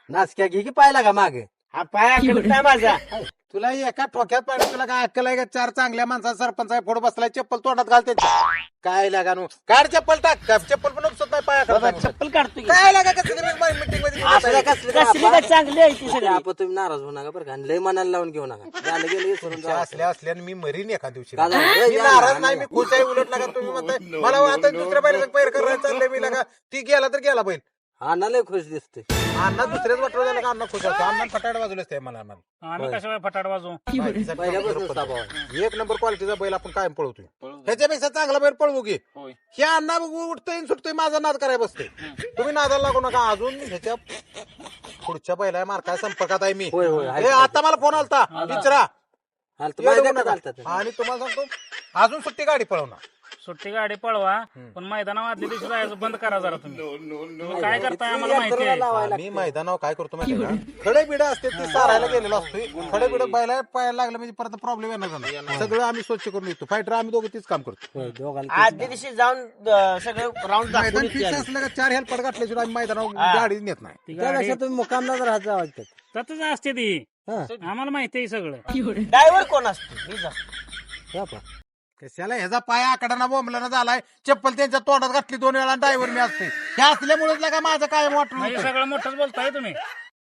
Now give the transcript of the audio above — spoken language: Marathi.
नाचक्या घे की पाहिला का मागे हा पाय आकडत नाही माझा. तुला एका ठोक्यात पाहिजे तुला काय अक्कल आहे का? चार चांगल्या माणसा सरपंच आहे फोड बसलाय चप्पल तोंडात घाल त्यांच्या. काय लागा नु काढ चप्पल टाक चप्पल पण उपसत नाही बाबा पाया चप्पल काढतो की. काय लागा कसं मीटिंग मध्ये असं कसलं काय कसली का चांगली आहे ती सगळी. आपण तुम्ही नाराज होऊ नका बरं का आणि लय मनाला लावून घेऊ नका झालं गेलं विसरून जा. असल्या असल्याने मी मरीन एका दिवशी का झालं? मी या नाराज ना, नाही मी खुश आहे उलट लागा तुम्ही म्हणताय मला आता दुसऱ्या बैलाचा पैर करायला चाललंय मी लागा ती गेला तर गेला बैल अण्णा लय खुश दिसते अण्णा दुसऱ्याच वाटलं झालं का अण्णा खुश असतो अण्णा फटाड बाजूलाच ते मला अण्णा आम्ही कशा फटाड वाजवू. पहिल्यापासून स्वभाव आहे. एक नंबर क्वालिटीचा बैल आपण कायम पळवतोय ह्याच्यापेक्षा चांगला बैल पळवू की होय. हे अण्णा उठतोय आणि सुटतोय माझा नाद करायला बसतोय तुम्ही नादाला लागू नका अजून ह्याच्या पुढच्या बैला मार्काय संपर्कात आहे मी होय, होय, आहे. हे आता मला फोन आलता विचारा हाल तर येऊ मैदानात नका. घालतात. आणि तुम्हाला सांगतो अजून सुट्टी गाडी पळवणार सुट्टी गाडी पळवा पण मैदानावर आदल्या दिवशी जायचं बंद करा जरा तुम्ही. तुम्ही काय करताय आम्हाला माहिती यात्रेला आहे. लावायला मी मैदानावर काय करतो माहिती आहे का खडे बिडे असते ते सारायला गेलेलो असतोय खडे बिडे बैला पायाला लागलं म्हणजे परत प्रॉब्लेम येणार नाही सगळं आम्ही स्वच्छ करून येतो फायटर आम्ही दोघं तीच काम करतो होय, दोघाला आदल्या दिवशी जाऊन सगळं राऊंड दाखवून मैदान येते फिक्स आम्ही. असलं का 4 हेल्पर घातल्याशिवाय आम्ही मैदानावर गाडी नेत नाही ती त्यापेक्षा गाडी तुम्ही मुकामला राहत वाटतात तसंच असते ती. हा आम्हाला माहिती आहे सगळं. ड्रायव्हर कोण असतो मीच असतो. हा पहा. कशाला ह्याचा पाया आकडाना बोंबलाना झालाय चप्पल त्यांच्या तोंडात घातली 2 वेळा ड्रायव्हर मी असते हे असल्यामुळेच लागा माझं कायम वाटलं म्हणजे होतं. सगळं मोठंच बोलताय तुम्ही.